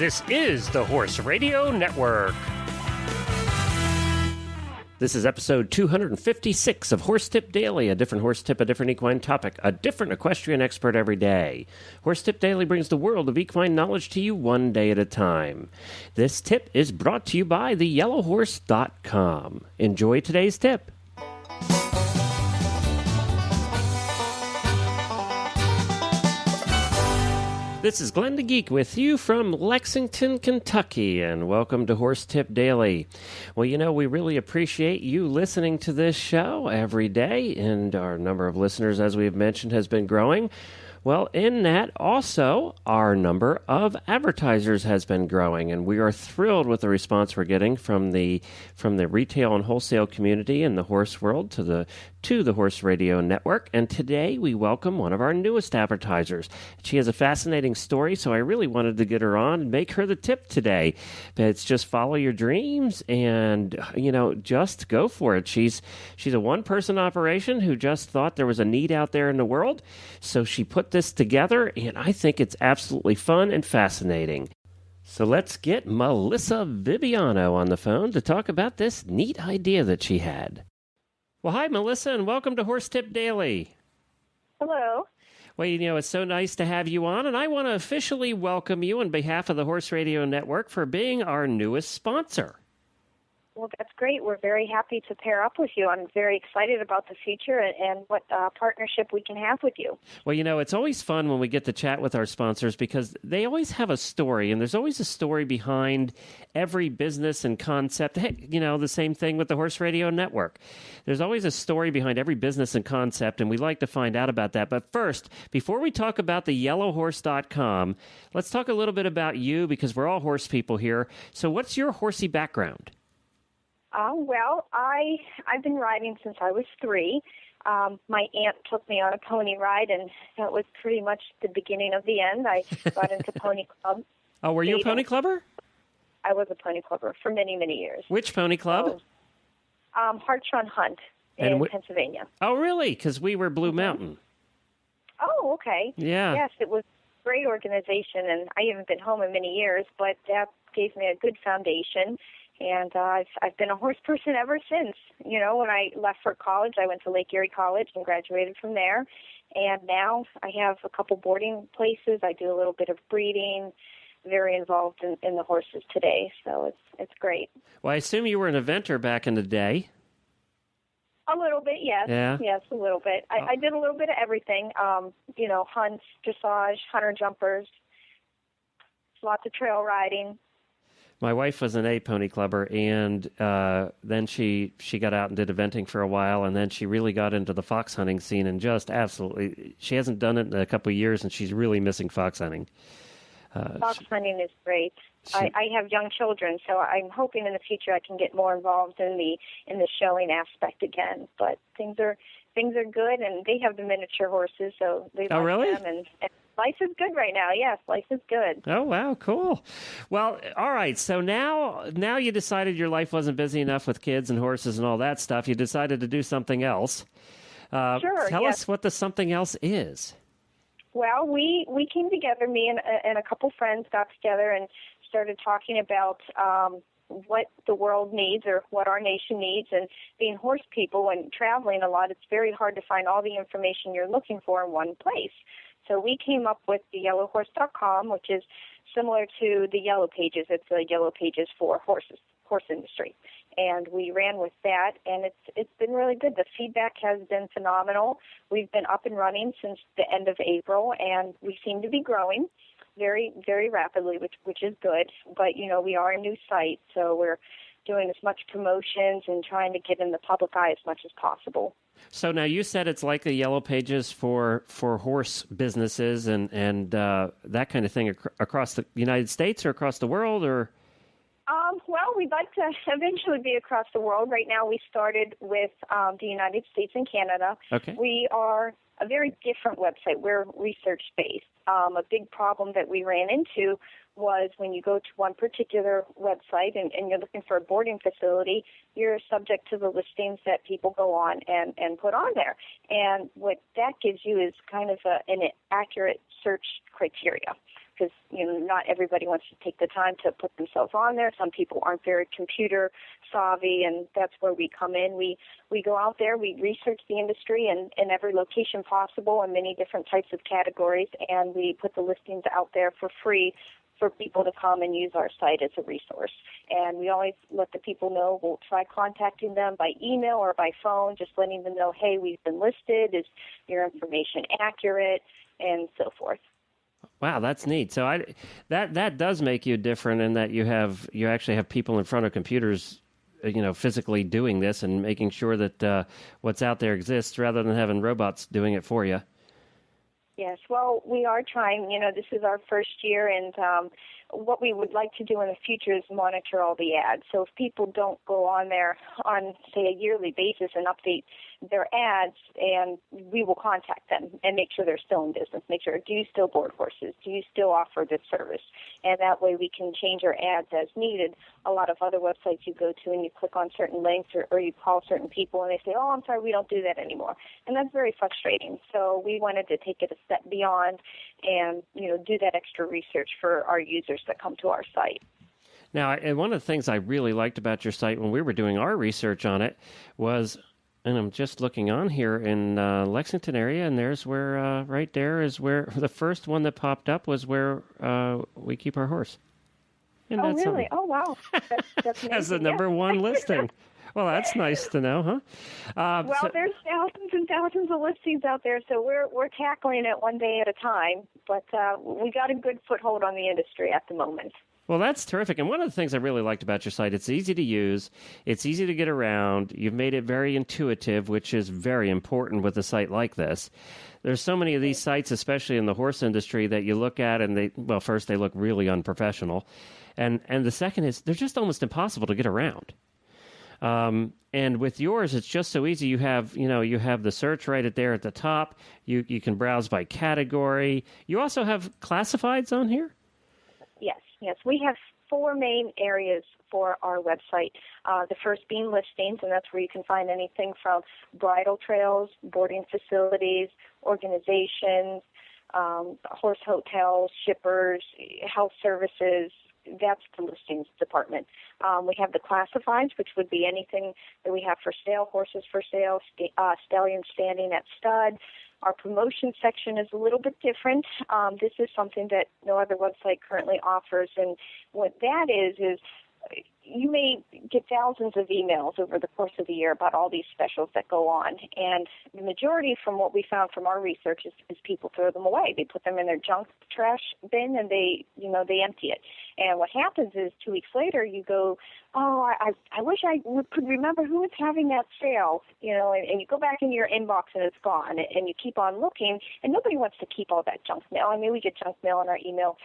This is the Horse Radio Network. This is episode 256 of Horse Tip Daily, a different horse tip, a different equine topic, a different equestrian expert every day. Horse Tip Daily brings the world of equine knowledge to you one day at a time. This tip is brought to you by theyellowhorse.com. Enjoy today's tip. This is Glenn the Geek with you from Lexington, Kentucky, and welcome to Horse Tip Daily. Well, you know, we really appreciate you listening to this show every day, and our number of listeners, as we've mentioned, has been growing. Well, in that, also, our number of advertisers has been growing, and we are thrilled with the response we're getting from the retail and wholesale community in the horse world to the Horse Radio Network. And today we welcome one of our newest advertisers. She has a fascinating story, so I really wanted to get her on and make her the tip today. But it's just follow your dreams and, you know, just go for it. She's a one-person operation who just thought there was a need out there in the world, so she put this together, and I think it's absolutely fun and fascinating. So let's get Melissa Viviano on the phone to talk about this neat idea that she had. Well, hi, Melissa, and welcome to Horse Tip Daily. Hello. Well, you know, it's so nice to have you on, and I want to officially welcome you on behalf of the Horse Radio Network for being our newest sponsor. Well, that's great. We're very happy to pair up with you. I'm very excited about the future and what partnership we can have with you. Well, you know, it's always fun when we get to chat with our sponsors because they always have a story, and there's always a story behind every business and concept. Hey, you know, the same thing with the Horse Radio Network. There's always a story behind every business and concept, and we like to find out about that. But first, before we talk about theyellowhorse.com, let's talk a little bit about you because we're all horse people here. So what's your horsey background? Well, I've been riding since I was 3. My aunt took me on a pony ride, and that was pretty much the beginning of the end. I got into pony club. Oh, were you a pony clubber? I was a pony clubber for many, many years. Which pony club? Hartshorn Hunt in Pennsylvania. Oh, really? Because we were Blue Mountain. Oh, okay. Yeah. Yes, it was a great organization, and I haven't been home in many years, but that gave me a good foundation. And I've been a horse person ever since. You know, when I left for college, I went to Lake Erie College and graduated from there. And now I have a couple boarding places. I do a little bit of breeding, very involved in the horses today. So it's great. Well, I assume you were an eventer back in the day. A little bit, yes. Yeah? Yes, a little bit. I did a little bit of everything, you know, hunts, dressage, hunter jumpers, lots of trail riding. My wife was an A pony clubber, and then she got out and did eventing for a while, and then she really got into the fox hunting scene and just absolutely, she hasn't done it in a couple of years, and she's really missing fox hunting. Fox hunting is great. I have young children, so I'm hoping in the future I can get more involved in the showing aspect again. But things are good, and they have the miniature horses, so they like really? them, and life is good right now. Yes, life is good. Oh, wow, cool. Well, all right, so now you decided your life wasn't busy enough with kids and horses and all that stuff. You decided to do something else. Sure, Tell yes. us what the something else is. Well, we came together, me and a couple friends got together and started talking about what the world needs or what our nation needs. And being horse people and traveling a lot, it's very hard to find all the information you're looking for in one place. So we came up with theyellowhorse.com, which is similar to the Yellow Pages. It's the Yellow Pages for horse industry. And we ran with that, and it's been really good. The feedback has been phenomenal. We've been up and running since the end of April, and we seem to be growing very, very rapidly, which is good. But, you know, we are a new site, so we're doing as much promotions and trying to get in the public eye as much as possible. So now you said it's like the Yellow Pages for horse businesses and that kind of thing across the United States or across the world, or? Well, we'd like to eventually be across the world. Right now we started with the United States and Canada. Okay. We are a very different website. We're research-based. A big problem that we ran into was when you go to one particular website and you're looking for a boarding facility, you're subject to the listings that people go on and put on there. And what that gives you is kind of an accurate search criteria. because not everybody wants to take the time to put themselves on there. Some people aren't very computer savvy, and that's where we come in. We go out there, we research the industry in every location possible in many different types of categories, and we put the listings out there for free for people to come and use our site as a resource. And we always let the people know. We'll try contacting them by email or by phone, just letting them know, hey, we've been listed. Is your information accurate? And so forth. Wow, that's neat. So that does make you different in that you actually have people in front of computers, physically doing this and making sure that what's out there exists rather than having robots doing it for you. Yes, well, we are trying. This is our first year, and what we would like to do in the future is monitor all the ads. So if people don't go on there on, say, a yearly basis and update their ads, and we will contact them and make sure they're still in business, make sure, do you still board horses? Do you still offer this service? And that way we can change our ads as needed. A lot of other websites you go to and you click on certain links or you call certain people and they say, oh, I'm sorry, we don't do that anymore. And that's very frustrating. So we wanted to take it a step beyond and, do that extra research for our users that come to our site. Now, and one of the things I really liked about your site when we were doing our research on it was, and I'm just looking on here in Lexington area, and there's where, right there is where the first one that popped up was where we keep our horse. Oh, really? Something? Oh, wow. That's as the number one listing. Well, that's nice to know, huh? There's thousands and thousands of listings out there, so we're tackling it one day at a time. But we got a good foothold on the industry at the moment. Well, that's terrific. And one of the things I really liked about your site, it's easy to use, it's easy to get around. You've made it very intuitive, which is very important with a site like this. There's so many of these sites, especially in the horse industry, that you look at and first they look really unprofessional. And the second is they're just almost impossible to get around. And with yours, it's just so easy. You have the search right there at the top. You can browse by category. You also have classifieds on here? Yes. We have 4 main areas for our website. The first being listings, and that's where you can find anything from bridle trails, boarding facilities, organizations, horse hotels, shippers, health services. That's the listings department. We have the classifieds, which would be anything that we have for sale, horses for sale, stallions standing at stud. Our promotion section is a little bit different. This is something that no other website currently offers, and what that is you may get thousands of emails over the course of the year about all these specials that go on, and the majority from what we found from our research is people throw them away. They put them in their junk trash bin and they empty it. And what happens is 2 weeks later you go, oh, I wish I could remember who was having that sale, and you go back into your inbox and it's gone, and you keep on looking, and nobody wants to keep all that junk mail. I mean, we get junk mail in our email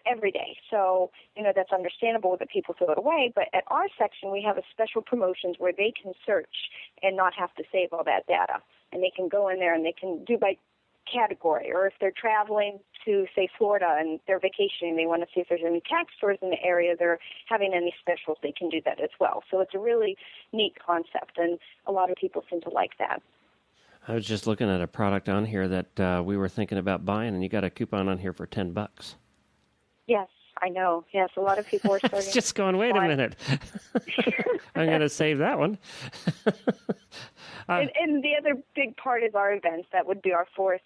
every day. So, that's understandable that people throw it away. But at our section, we have a special promotions where they can search and not have to save all that data. And they can go in there and they can do by category. Or if they're traveling to, say, Florida and they're vacationing, they want to see if there's any tax stores in the area, they're having any specials, they can do that as well. So it's a really neat concept, and a lot of people seem to like that. I was just looking at a product on here that we were thinking about buying, and you got a coupon on here for $10. Yes, I know. Yes, a lot of people are starting. It's just going, wait a minute. I'm going to save that one. And the other big part is our events. That would be our fourth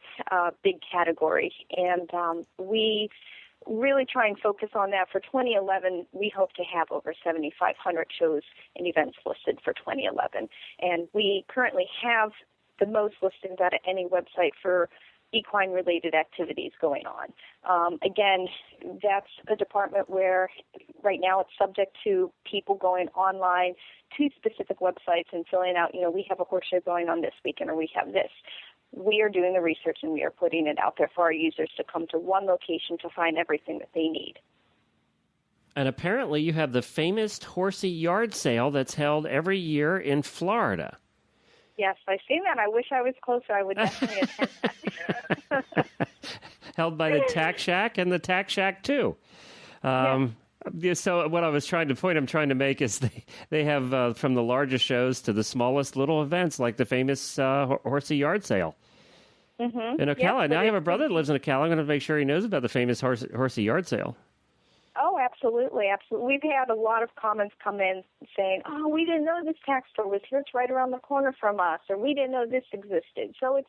big category. And we really try and focus on that. For 2011, we hope to have over 7,500 shows and events listed for 2011. And we currently have the most listings out of any website for equine-related activities going on. Again, that's a department where right now it's subject to people going online to specific websites and filling out, we have a horse show going on this weekend, or we have this. We are doing the research and we are putting it out there for our users to come to one location to find everything that they need. And apparently you have the famous horsey yard sale that's held every year in Florida. Yes, I've seen that. I wish I was closer. I would definitely attend that. Held by the Tack Shack and the Tack Shack 2. So what I'm trying to make is they have from the largest shows to the smallest little events, like the famous horsey yard sale. Mm-hmm. In Ocala. Now I have a brother that lives in Ocala. I'm going to make sure he knows about the famous horsey yard sale. Oh, absolutely, absolutely. We've had a lot of comments come in saying, "Oh, we didn't know this tax store was here. It's right around the corner from us," or "We didn't know this existed." So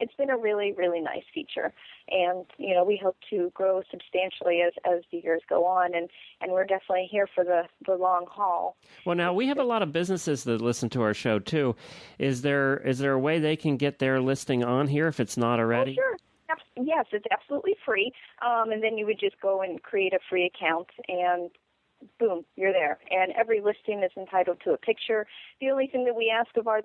it's been a really, really nice feature, and we hope to grow substantially as the years go on, and we're definitely here for the long haul. Well, now we have a lot of businesses that listen to our show too. Is there a way they can get their listing on here if it's not already? Oh, sure. Yes, it's absolutely free. And then you would just go and create a free account, and boom, you're there. And every listing is entitled to a picture. The only thing that we ask of our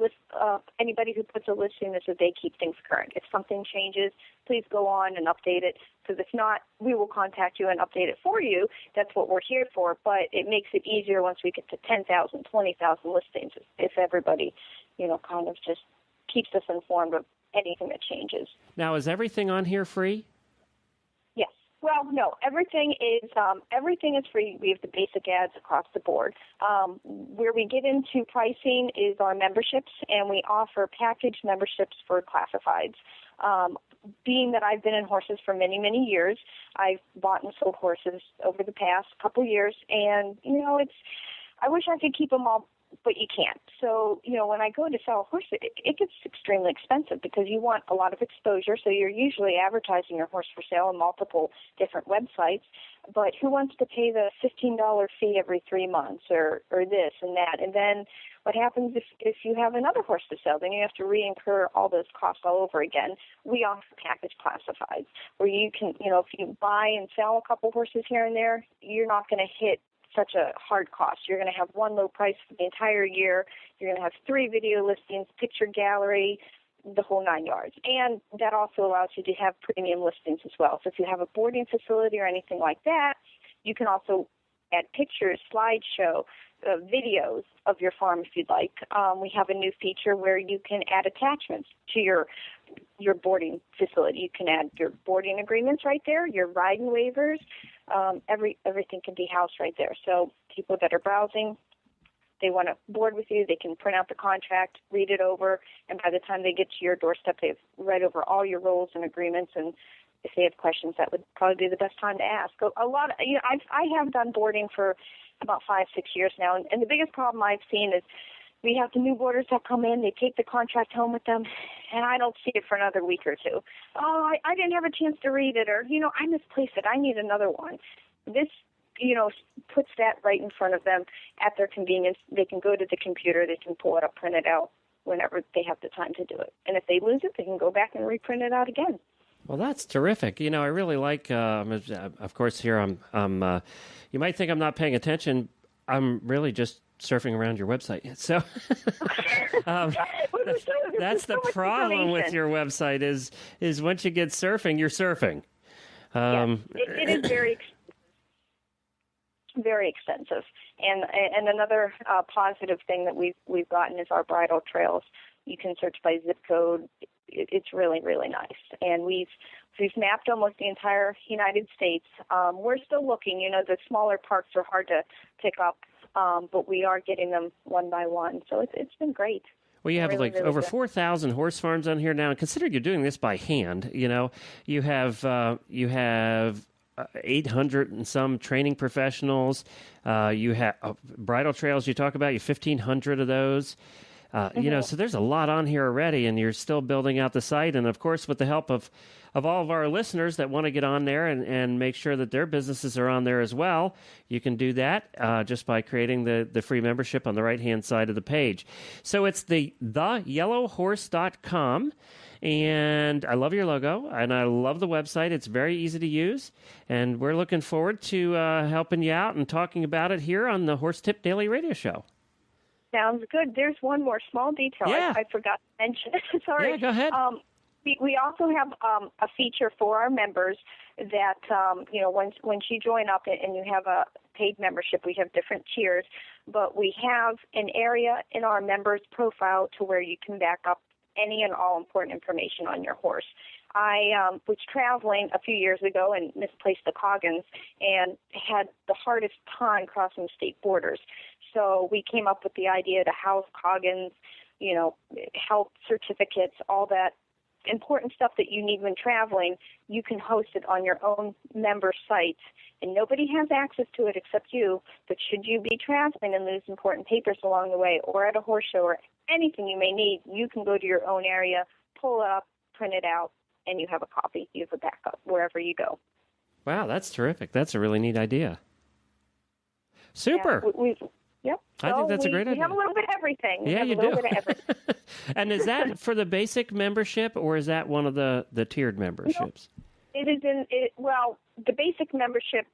anybody who puts a listing is that they keep things current. If something changes, please go on and update it. Because if not, we will contact you and update it for you. That's what we're here for. But it makes it easier once we get to 10,000, 20,000 listings if everybody, kind of just keeps us informed of anything that changes. Now, is everything on here free? Yes. Well, no. Everything is free. We have the basic ads across the board. Where we get into pricing is our memberships, and we offer package memberships for classifieds. Being that I've been in horses for many, many years, I've bought and sold horses over the past couple years, and I wish I could keep them all, but you can't. So, when I go to sell a horse, it gets extremely expensive because you want a lot of exposure. So you're usually advertising your horse for sale on multiple different websites. But who wants to pay the $15 fee every 3 months or this and that? And then what happens if you have another horse to sell? Then you have to re-incur all those costs all over again. We offer package classifieds where you can, if you buy and sell a couple horses here and there, you're not going to hit such a hard cost. You're going to have one low price for the entire year. You're going to have 3 video listings, picture gallery, the whole 9 yards. And that also allows you to have premium listings as well. So if you have a boarding facility or anything like that, you can also add pictures, slideshow, videos of your farm if you'd like. We have a new feature where you can add attachments to your boarding facility. You can add your boarding agreements right there, your riding waivers. Everything can be housed right there. So people that are browsing, they want to board with you, they can print out the contract, read it over, and by the time they get to your doorstep, they've read over all your rules and agreements, and if they have questions, that would probably be the best time to ask. A lot of, I have done boarding for about 5-6 years now, and the biggest problem I've seen is we have the new boarders that come in, they take the contract home with them, and I don't see it for another week or two. Oh, I didn't have a chance to read it, or, I misplaced it, I need another one. This, puts that right in front of them at their convenience. They can go to the computer, they can pull it up, print it out whenever they have the time to do it. And if they lose it, they can go back and reprint it out again. Well, that's terrific. I really like, of course, here I'm you might think I'm not paying attention. I'm really just surfing around your website. So that's the problem with your website is once you get surfing, you're surfing. Yes, it is very extensive. And another positive thing that we've gotten is our bridle trails. You can search by zip code. It's really, really nice. And we've mapped almost the entire United States. We're still looking. The smaller parks are hard to pick up, but we are getting them one by one. So it's been great. Well, you have really, really over good. 4,000 horse farms on here now. And consider you're doing this by hand. You have 800 and some training professionals. You have bridle trails you talk about. You have 1,500 of those. So there's a lot on here already, and you're still building out the site. And, of course, with the help of all of our listeners that want to get on there and make sure that their businesses are on there as well, you can do that just by creating the free membership on the right-hand side of the page. So it's theyellowhorse.com. And I love your logo, and I love the website. It's very easy to use, and we're looking forward to helping you out and talking about it here on the Horse Tip Daily Radio Show. Sounds good. There's one more small detail I forgot to mention. Sorry. Yeah, go ahead. We also have a feature for our members that, once you join up and you have a paid membership, we have different tiers, but we have an area in our members' profile to where you can back up any and all important information on your horse. I was traveling a few years ago and misplaced the Coggins and had the hardest time crossing state borders. So we came up with the idea to house Coggins, health certificates, all that important stuff that you need when traveling, you can host it on your own member site. And nobody has access to it except you. But should you be traveling and lose important papers along the way, or at a horse show, or anything you may need, you can go to your own area, pull it up, print it out, and you have a copy. You have a backup wherever you go. Wow, that's terrific. That's a really neat idea. Super. Yeah, yep. I think that's a great idea. We have a little bit of everything. Yeah, you do. And is that for the basic membership, or is that one of the tiered memberships? It is well, the basic membership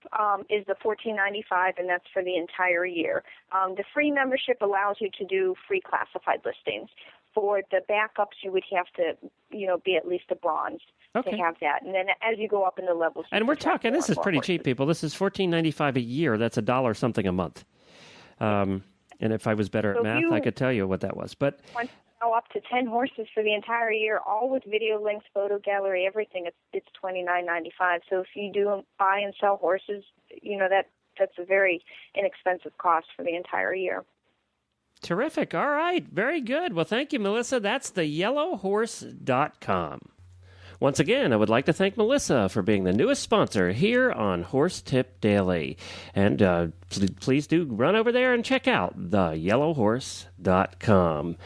is the $14.95, and that's for the entire year. The free membership allows you to do free classified listings. For the backups, you would have to, be at least a bronze to have that. And then as you go up in the levels, and we're talking, this is pretty cheap, people. This is $14.95 a year. That's $1 something a month. And if I was better at math, I could tell you what that was. But up to 10 horses for the entire year, all with video links, photo gallery, everything. It's $29.95. So if you do buy and sell horses, that's a very inexpensive cost for the entire year. Terrific. All right. Very good. Well, thank you, Melissa. That's theyellowhorse.com. Once again, I would like to thank Melissa for being the newest sponsor here on Horse Tip Daily. And please do run over there and check out theyellowhorse.com.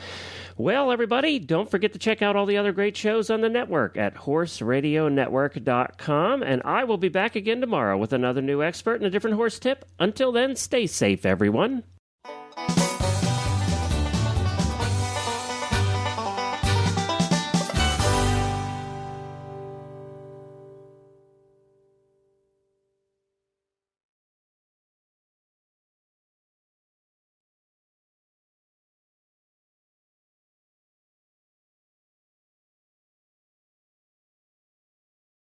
Well, everybody, don't forget to check out all the other great shows on the network at horseradionetwork.com. And I will be back again tomorrow with another new expert and a different horse tip. Until then, stay safe, everyone.